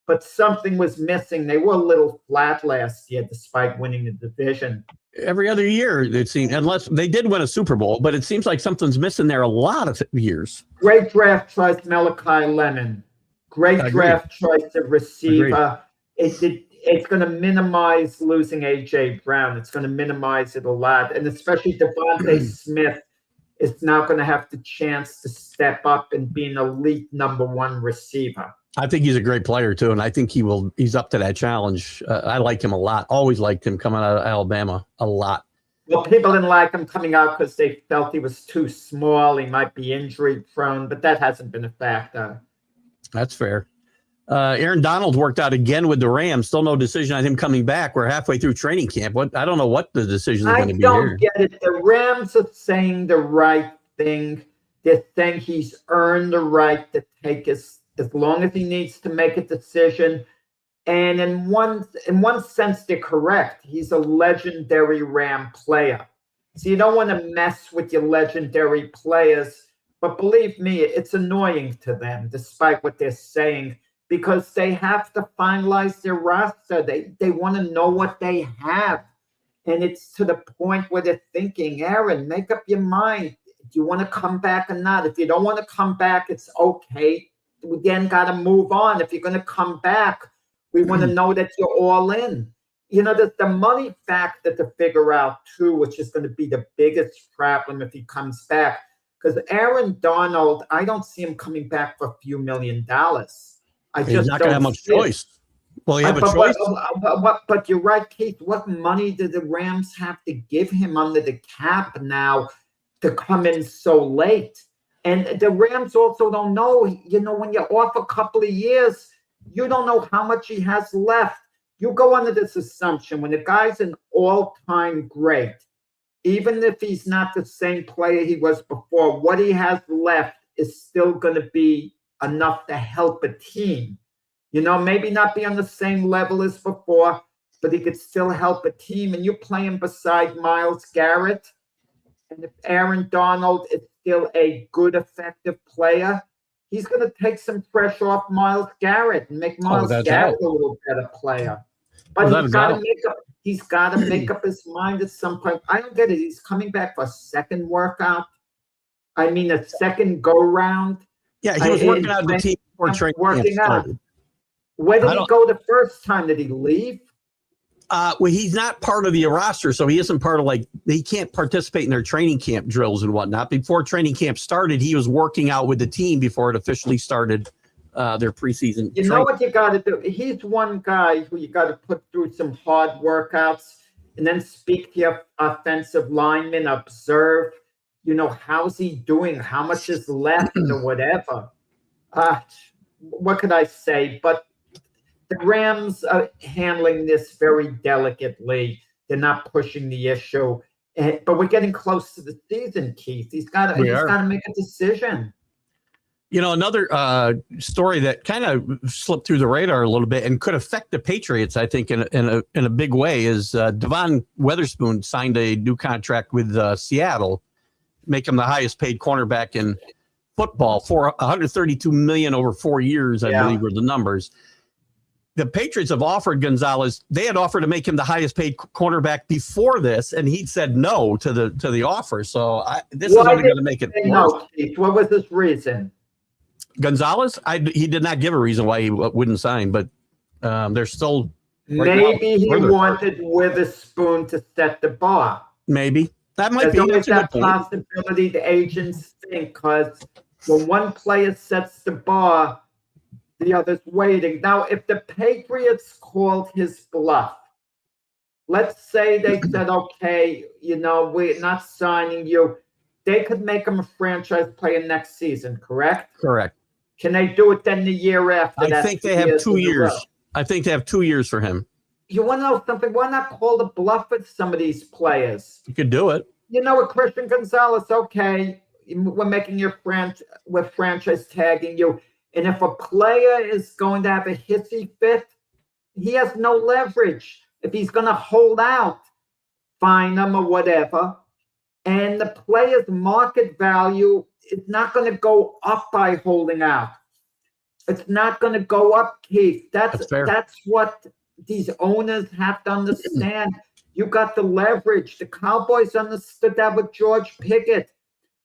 But something was missing. They were a little flat last year, despite winning the division. Every other year, it seems, unless they did win a Super Bowl, but it seems like something's missing there a lot of years. Great draft choice, Malachi Lemon. Great draft choice of receiver. It's going to minimize losing A.J. Brown. It's going to minimize it a lot. And especially Devontae Smith is now going to have the chance to step up and be an elite number one receiver. I think he's a great player, too, and I think he's up to that challenge. I like him a lot. Always liked him coming out of Alabama a lot. Well, people didn't like him coming out because they felt he was too small. He might be injury prone, but that hasn't been a factor. That's fair. Aaron Donald worked out again with the Rams. Still no decision on him coming back. We're halfway through training camp. I don't know what the decision is going to be here. I don't get it. The Rams are saying the right thing. They're saying he's earned the right to take as long as he needs to make a decision. And in one sense, they're correct. He's a legendary Ram player. So you don't want to mess with your legendary players. But believe me, it's annoying to them, despite what they're saying, because they have to finalize their roster. They want to know what they have. And it's to the point where they're thinking, Aaron, make up your mind. Do you want to come back or not? If you don't want to come back, it's okay. We then got to move on. If you're going to come back, we want to know that you're all in. There's the money factor to figure out, too, which is going to be the biggest problem if he comes back. Because Aaron Donald, I don't see him coming back for a few $1 million. He's not going to have much choice. Well, you have a but, choice. but you're right, Keith. What money do the Rams have to give him under the cap now to come in so late? And the Rams also don't know, when you're off a couple of years, you don't know how much he has left. You go under this assumption when the guy's an all-time great, even if he's not the same player he was before, what he has left is still going to be enough to help a team. Maybe not be on the same level as before, but he could still help a team. And you play him beside Myles Garrett. And if Aaron Donald is still a good, effective player, he's going to take some pressure off Myles Garrett and make Myles Garrett a little better player. But he's got to make up his mind at some point. I don't get it. He's coming back for a second workout. I mean, a second go-round. Yeah, he was working out the team before training camp started. Where did he go the first time? Did he leave? Well, he's not part of the roster, so he isn't part of he can't participate in their training camp drills and whatnot. Before training camp started, he was working out with the team before it officially started their preseason. You know what you got to do? He's one guy who you got to put through some hard workouts and then speak to your offensive lineman, observe, how's he doing? How much is left or whatever? What could I say? But the Rams are handling this very delicately. They're not pushing the issue. But we're getting close to the season, Keith. He's got to make a decision. Another story that kind of slipped through the radar a little bit and could affect the Patriots, I think, in a big way, is Devon Witherspoon signed a new contract with Seattle, make him the highest paid cornerback in football for $132 million over 4 years, I believe were the numbers. The Patriots have offered Gonzalez. They had offered to make him the highest paid cornerback before this, and he said no to the offer. So this is only going to make it worse. No, Keith, what was his reason? Gonzalez? He did not give a reason why he wouldn't sign, but they're still. Maybe he wanted Witherspoon to set the bar. Maybe that might be that possibility. The agents think because when one player sets the bar, the other's waiting. Now, if the Patriots called his bluff, let's say they said, okay, we're not signing you. They could make him a franchise player next season, correct? Correct. Can they do it then the year after? I think they have 2 years. I think they have 2 years for him. You want to know something? Why not call the bluff with some of these players? You could do it. With Christian Gonzalez, okay, we're making we're franchise tagging you. And if a player is going to have a hissy fit, he has no leverage. If he's going to hold out, fine him or whatever. And the player's market value is not going to go up by holding out. It's not going to go up, Keith. That's what these owners have to understand. You got the leverage. The Cowboys understood that with George Pickett.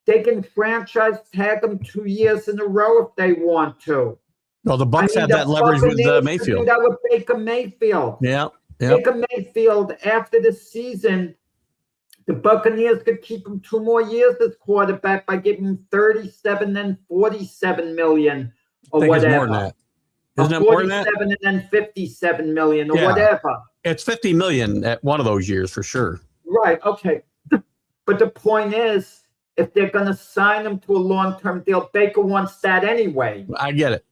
They can franchise tag him 2 years in a row if they want to. Well, the Bucs have that leverage with Mayfield. Do that with Baker Mayfield. Yeah. Baker Mayfield, after the season, the Buccaneers could keep him 2 more years as quarterback by giving him $37 and $47 million or whatever. It's more than that. Isn't it more than that? $47 and then $57 million or whatever. It's $50 million at one of those years for sure. Right. Okay. But the point is, if they're going to sign him to a long-term deal, Baker wants that anyway. I get it.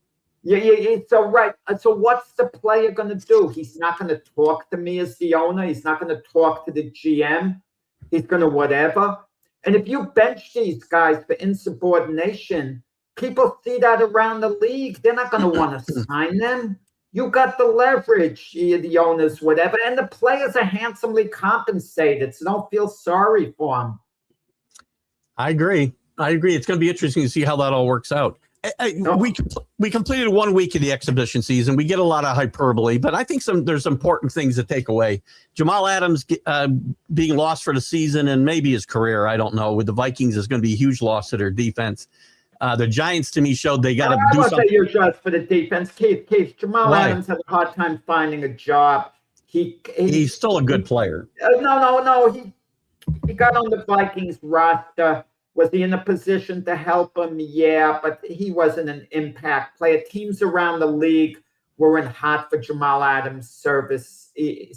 Yeah. So right. So what's the player going to do? He's not going to talk to me as the owner. He's not going to talk to the GM. He's going to whatever. And if you bench these guys for insubordination, people see that around the league. They're not going to want to sign them. You got the leverage, the owners, whatever. And the players are handsomely compensated, so don't feel sorry for them. I agree. It's going to be interesting to see how that all works out. We completed 1 week of the exhibition season. We get a lot of hyperbole, but I think there's important things to take away. Jamal Adams being lost for the season and maybe his career, I don't know. With the Vikings, is going to be a huge loss to their defense. The Giants, to me, showed they got to do something. I won't say you're just for the defense. Keith, Jamal Adams had a hard time finding a job. He's still a good player. No. He got on the Vikings roster. Was he in a position to help him? Yeah, but he wasn't an impact player. Teams around the league weren't hot for Jamal Adams' services. He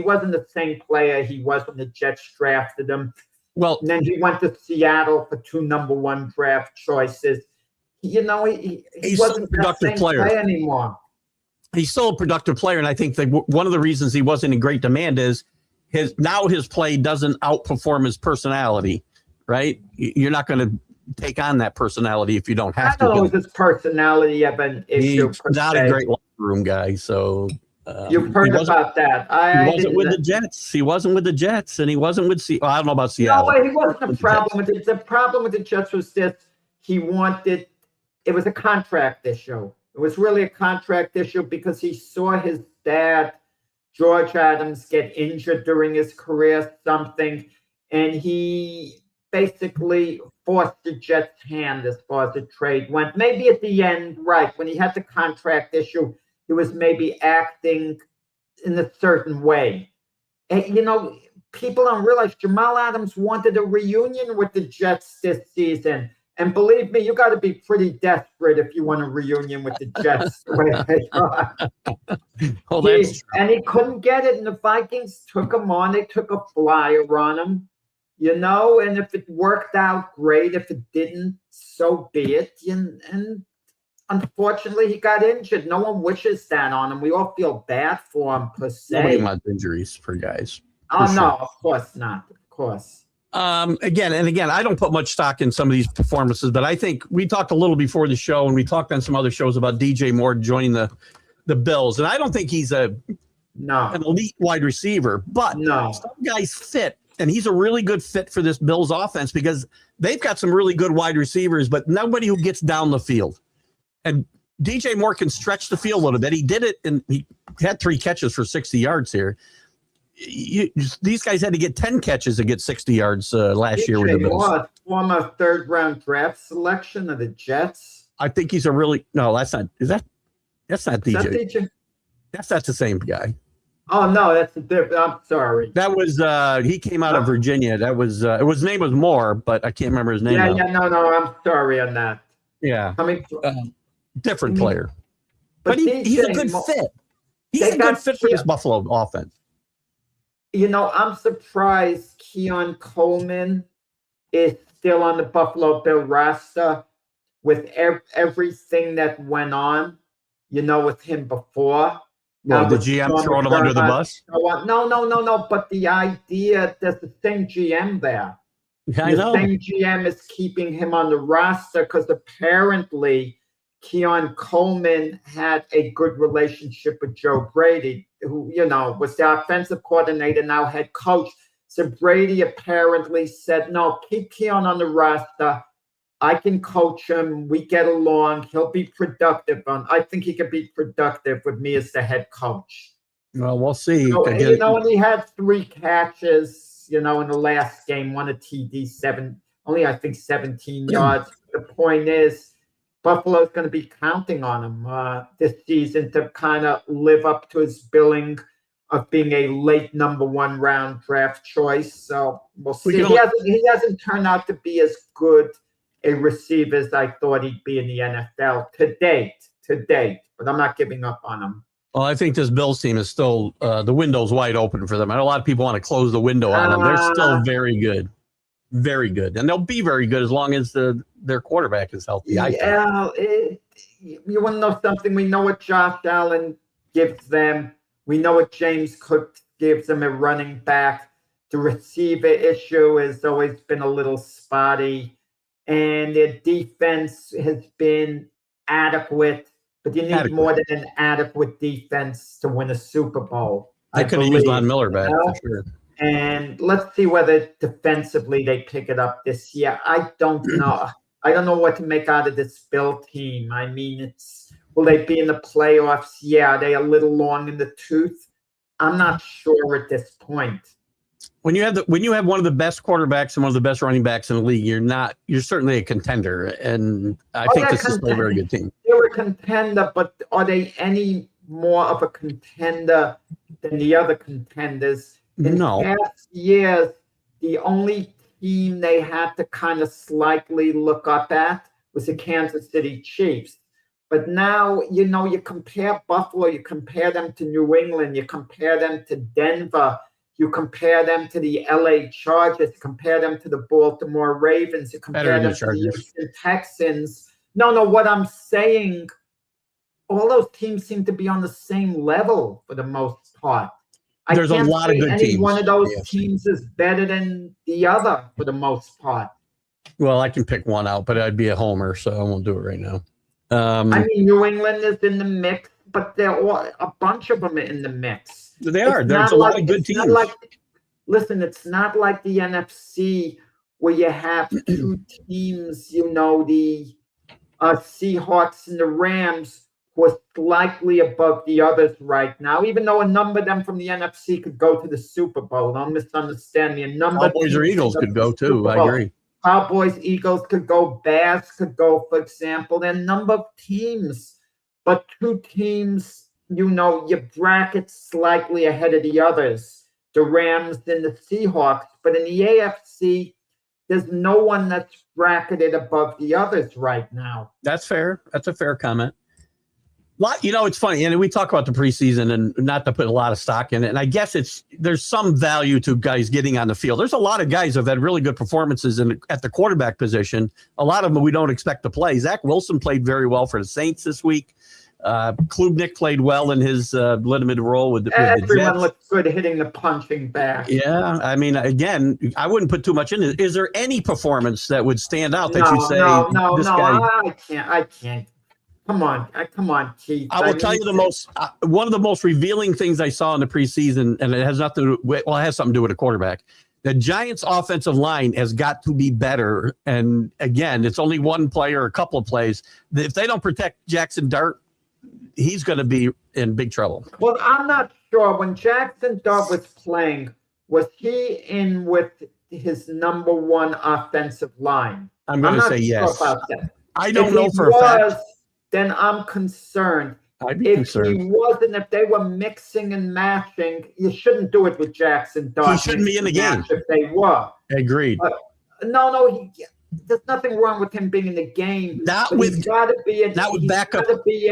wasn't the same player he was when the Jets drafted him. Well, and then he went to Seattle for 2 number 1 draft choices. You know, he wasn't a productive player anymore. He's still a productive player, and I think that one of the reasons he wasn't in great demand is his play doesn't outperform his personality, right? You're not going to take on that personality if you don't have to. I don't know his personality have an issue. He's not a great locker room guy, so you've heard about that. He wasn't with the Jets. He wasn't with the Jets, and he wasn't with I don't know about Seattle. No, he wasn't a problem with it. The problem with the Jets was this: it was a contract issue. It was really a contract issue because he saw his dad, George Adams, get injured during his career, and he basically forced the Jets' hand as far as the trade went. Maybe at the end, right, when he had the contract issue, he was maybe acting in a certain way. And, you know, people don't realize Jamal Adams wanted a reunion with the Jets this season. And believe me, you got to be pretty desperate if you want a reunion with the Jets. And he couldn't get it. And the Vikings took him on. They took a flyer on him, you know. And if it worked out, great. If it didn't, so be it. And unfortunately, he got injured. No one wishes that on him. We all feel bad for him, per se. Nobody wants injuries for guys. Oh, no, of course not. Of course. Again, I don't put much stock in some of these performances, but I think we talked a little before the show, and we talked on some other shows about DJ Moore joining the Bills. And I don't think he's an elite wide receiver, but some guys fit, and he's a really good fit for this Bills offense because they've got some really good wide receivers, but nobody who gets down the field. And DJ Moore can stretch the field a little bit. He did it, and he had 3 catches for 60 yards here. These guys had to get 10 catches to get 60 yards last year with the Bills. Former 3rd-round draft selection of the Jets. I think he's a really that's not DJ. That's not the same guy. Oh no, that's a different. I'm sorry. That was he came out of Virginia. That was his name was Moore, but I can't remember his name. No, I'm sorry on that. Yeah, different player, but he's a good fit. He's a good fit for this Buffalo offense. You know, I'm surprised Keon Coleman is still on the Buffalo Bill roster with everything that went on, you know, with him before. Well, the GM throwing him under the bus? No. But the idea, there's the same GM there. I know. The same GM is keeping him on the roster because apparently Keon Coleman had a good relationship with Joe Brady, who, you know, was the offensive coordinator, now head coach. So Brady apparently said, no, keep Keon on the roster. I can coach him. We get along. He'll be productive. I think he could be productive with me as the head coach. Well, we'll see. So, you know, and he had 3 catches, you know, in the last game, 1 a TD, only I think 17 yards. The point is, Buffalo's going to be counting on him this season to kind of live up to his billing of being a late number 1 round draft choice. So we'll see. He hasn't turned out to be as good a receiver as I thought he'd be in the NFL to date. But I'm not giving up on him. Well, I think this Bills team is still the window's wide open for them. I know a lot of people want to close the window on them. They're still very good. Very good. And they'll be very good as long as their quarterback is healthy. You want to know something? We know what Josh Allen gives them. We know what James Cook gives them at running back. The receiver issue has always been a little spotty. And their defense has been adequate. But you need more than an adequate defense to win a Super Bowl. They could have used Von Miller back, for sure. And let's see whether defensively they pick it up this year. I don't know. I don't know what to make out of this Bill team. I mean, will they be in the playoffs? Yeah. Are they a little long in the tooth? I'm not sure at this point. When you have one of the best quarterbacks and one of the best running backs in the league, you're certainly a contender. And I think this is a very good team. They're a contender, but are they any more of a contender than the other contenders? In past years, the only team they had to kind of slightly look up at was the Kansas City Chiefs. But now, you compare Buffalo, you compare them to New England, you compare them to Denver, you compare them to the LA Chargers, compare them to the Baltimore Ravens, you compare them to the Houston Texans. No, what I'm saying, all those teams seem to be on the same level for the most part. There's a lot of good teams. One of those teams is better than the other for the most part. Well, I can pick one out, but I'd be a homer, so I won't do it right now. New England is in the mix, but a bunch of them are in the mix. They are. There's a lot of good teams. Listen, it's not like the NFC where you have two teams, the Seahawks and the Rams, who are slightly above the others right now, even though a number of them from the NFC could go to the Super Bowl. Don't misunderstand me. A number Cowboys or Eagles could go too. I agree. Cowboys, Eagles could go, Bears could go, for example. There are a number of teams, but two teams, your bracket slightly ahead of the others, the Rams and the Seahawks. But in the AFC, there's no one that's bracketed above the others right now. That's fair. That's a fair comment. It's funny, and we talk about the preseason and not to put a lot of stock in it. And I guess there's some value to guys getting on the field. There's a lot of guys who have had really good performances at the quarterback position. A lot of them we don't expect to play. Zach Wilson played very well for the Saints this week. Klubnik played well in his limited role with the Jets. Everyone looks good hitting the punching bag. Yeah, I mean, again, I wouldn't put too much in it. Is there any performance that would stand out that you say? I can't. Come on, Keith. I will tell you one of the most revealing things I saw in the preseason, and it has nothing to do it has something to do with a quarterback. The Giants' offensive line has got to be better. And again, it's only one player, a couple of plays. If they don't protect Jackson Dart, he's going to be in big trouble. Well, I'm not sure. When Jackson Dart was playing, was he in with his number one offensive line? I'm going to say yes. About that. I don't know for a fact. Then I'm concerned. I'd be concerned. He wasn't, if they were mixing and matching, you shouldn't do it with Jackson Dart. He shouldn't be in the game. If they were. Agreed. There's nothing wrong with him being in the game. Not with backup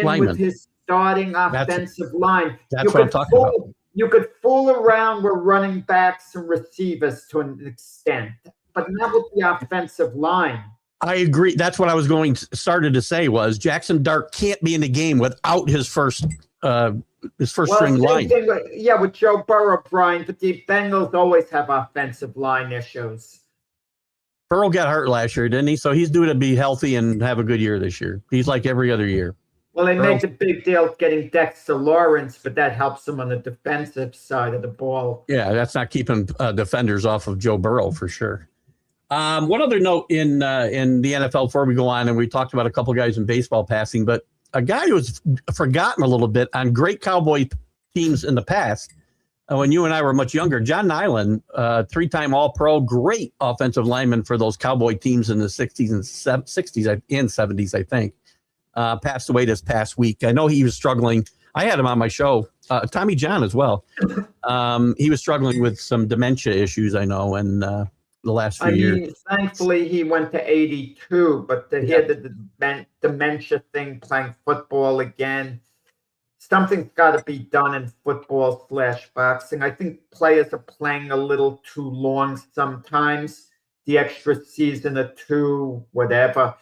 linemen. With his starting offensive line. That's what I'm talking about. You could fool around with running backs and receivers to an extent, but not with the offensive line. I agree. That's what I was started to say was Jackson Dart can't be in the game without his first string line. With Joe Burrow, Brian, but the Bengals always have offensive line issues. Burrow got hurt last year, didn't he? So he's due to be healthy and have a good year this year. He's like every other year. Well, they made the big deal getting Dexter Lawrence, but that helps him on the defensive side of the ball. Yeah, that's not keeping defenders off of Joe Burrow for sure. One other note in the NFL before we go on, and we talked about a couple guys in baseball passing, but a guy who was forgotten a little bit on great Cowboy teams in the past, when you and I were much younger, John Nyland, three-time All-Pro, great offensive lineman for those Cowboy teams in the 60s and 70s, I think, passed away this past week. I know he was struggling. I had him on my show, Tommy John as well. He was struggling with some dementia issues, I know, and the last few years. Thankfully, he went to 82, but he had the dementia thing, playing football again. Something's got to be done in football/boxing. I think players are playing a little too long sometimes. The extra season or two, whatever.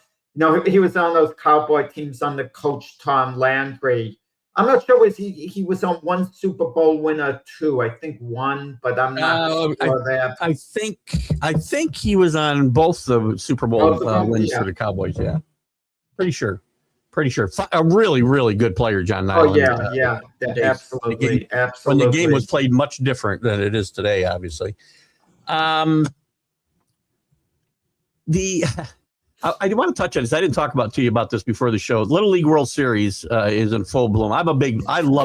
He was on those Cowboy teams under Coach Tom Landry. I'm not sure he was on one Super Bowl win or two. I think one, but I'm not sure that. I think he was on both the Super Bowl wins for the Cowboys. Yeah, pretty sure. A really, really good player, John Nyland. Oh yeah, absolutely. When the game was played much different than it is today, obviously. I want to touch on this. I didn't talk to you about this before the show. Little League World Series is in full bloom. I love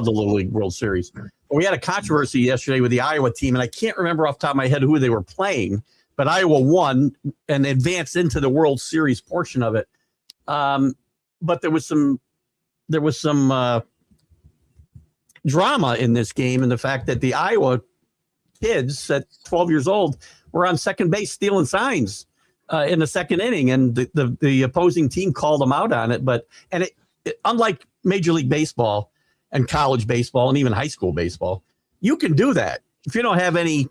the Little League World Series. We had a controversy yesterday with the Iowa team, and I can't remember off the top of my head who they were playing, but Iowa won and advanced into the World Series portion of it. But there was some drama in this game, and the fact that the Iowa kids at 12 years old were on second base stealing signs in the second inning, and the opposing team called them out on it. unlike Major League Baseball and college baseball and even high school baseball, you can do that if you don't have any,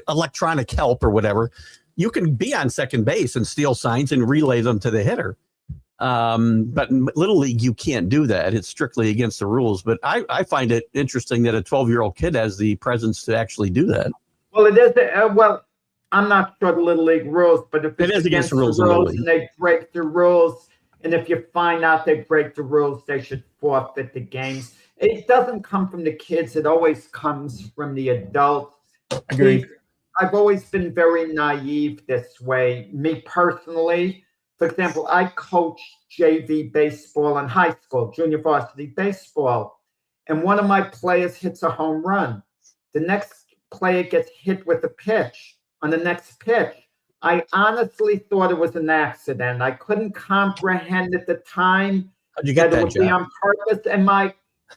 electronic help or whatever. You can be on second base and steal signs and relay them to the hitter. But in Little League, you can't do that. It's strictly against the rules. But I find it interesting that a 12-year-old kid has the presence to actually do that. Well, it is. Well, I'm not sure the Little League rules, but if It is against the rules and they break the rules, and if you find out they break the rules, they should forfeit the games. It doesn't come from the kids. It always comes from the adults. Agreed. I've always been very naive this way. Me personally, for example, I coached JV baseball in high school, junior varsity baseball, and one of my players hits a home run. The next player gets hit with a pitch. On the next pitch, I honestly thought it was an accident. I couldn't comprehend at the time that it would be on purpose. And my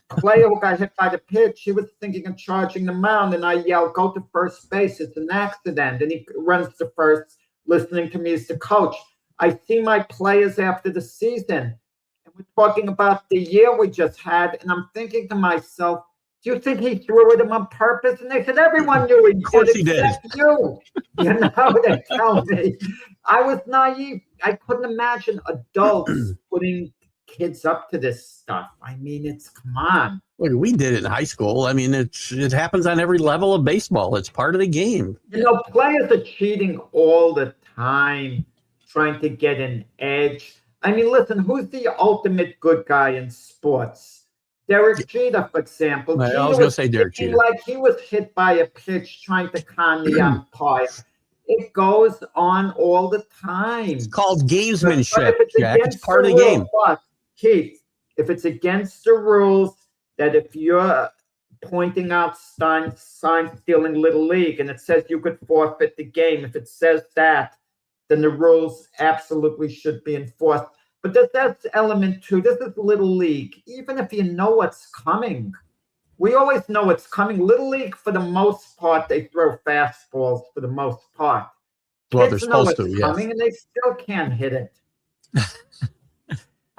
player who got hit by the pitch, he was thinking of charging the mound, and I yelled, "Go to first base, it's an accident." And he runs to first, listening to me as the coach. I see my players after the season, and we're talking about the year we just had, and I'm thinking to myself, do you think he threw it on purpose? And they said, everyone knew he did. Of course he did. You. You know, they tell me. I was naive. I couldn't imagine adults putting kids up to this stuff. I mean, come on. Look, we did it in high school. I mean, it happens on every level of baseball. It's part of the game. You know, players are cheating all the time, trying to get an edge. I mean, listen, who's the ultimate good guy in sports? Derek Jeter, for example. I was going to say Derek Jeter. Like he was hit by a pitch trying to con the umpire. It goes on all the time. It's called gamesmanship, Jack. It's part of the game. But, Keith, if it's against the rules, that if you're pointing out sign stealing Little League and it says you could forfeit the game, if it says that, then the rules absolutely should be enforced. But that's element two. This is Little League. Even if you know what's coming, we always know what's coming. Little League, for the most part, they throw fastballs for the most part. Well, they're supposed to, yes. Coming, and they still can't hit it.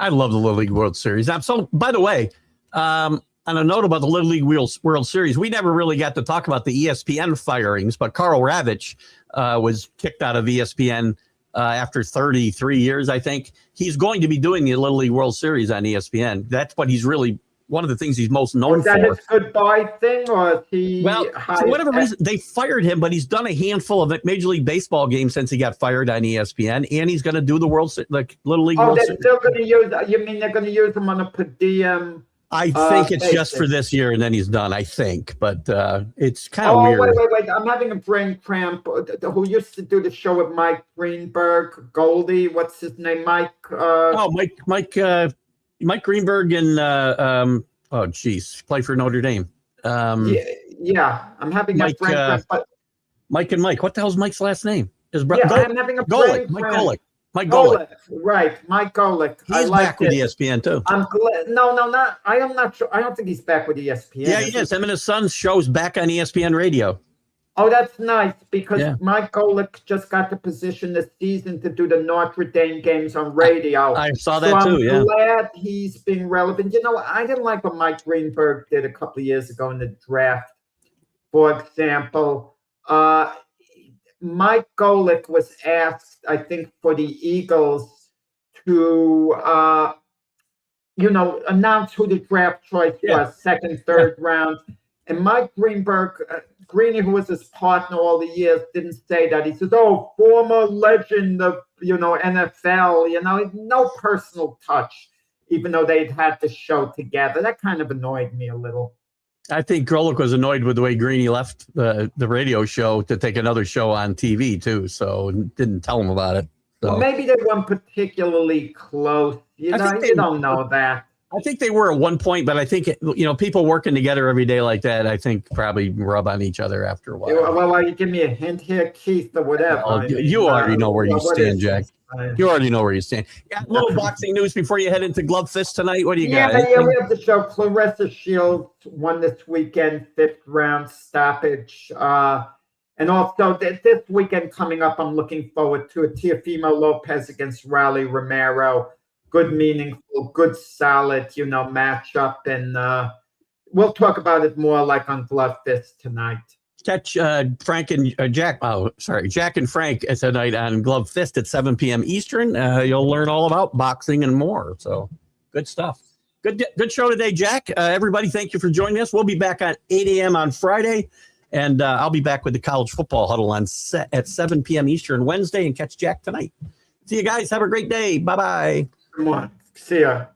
I love the Little League World Series. So, by the way, on a note about the Little League World Series, we never really got to talk about the ESPN firings, but Carl Ravitch was kicked out of ESPN after 33 years, I think. He's going to be doing the Little League World Series on ESPN. That's what he's really, one of the things he's most known for. Was that his goodbye thing, or is he? Well, for whatever reason, they fired him, but he's done a handful of Major League Baseball games since he got fired on ESPN, and he's going to do the Little League World Series. Oh, they're still going to use, you mean they're going to use him on a per diem? I think it's just for this year, and then he's done, I think. But it's kind of weird. Wait. I'm having a brain cramp. Who used to do the show with Mike Greenberg, Goldie? What's his name? Mike Greenberg and, play for Notre Dame. Yeah, I'm having a brain cramp. But Mike and Mike. What the hell's Mike's last name? I'm having a brain cramp. Mike Golick. Mike Golick. Right, Mike Golick. He's back with ESPN too. I'm glad. No, not. I am not sure. I don't think he's back with ESPN. Yeah, he is. Him and his son's show's back on ESPN Radio. Oh, that's nice because Mike Golick just got the position this season to do the Notre Dame games on radio. I saw that too. I'm glad he's being relevant. You know, I didn't like what Mike Greenberg did a couple of years ago in the draft. For example, Mike Golick was asked, I think, for the Eagles to, announce who the draft choice was, second, third round. And Mike Greenberg, Greeny, who was his partner all the years, didn't say that. He says, former legend of, NFL, no personal touch, even though they'd had the show together. That kind of annoyed me a little. I think Golick was annoyed with the way Greeny left the radio show to take another show on TV too, so didn't tell him about it. So. Well, maybe they weren't particularly close. You don't know that. I think they were at one point, but I think people working together every day like that, I think probably rub on each other after a while. Well, you give me a hint here, Keith, or whatever. You already know where you stand, Jack. You already know where you stand. Got a little boxing news before you head into Glove Fist tonight. What do you got? Yeah, we have the show. Clarissa Shields won this weekend, 5th round stoppage. And also this weekend coming up, I'm looking forward to a Teofimo Lopez against Raleigh Romero. good, meaningful, good, solid, matchup. And we'll talk about it more like on Glove Fist tonight. Catch Frank and Jack. Oh, sorry, Jack and Frank tonight on Glove Fist at 7 p.m. Eastern. You'll learn all about boxing and more. So good stuff. Good show today, Jack. Everybody, thank you for joining us. We'll be back at 8 a.m. on Friday, and I'll be back with the college football huddle at 7 p.m. Eastern Wednesday, and catch Jack tonight. See you guys. Have a great day. Bye-bye. Come on. See ya.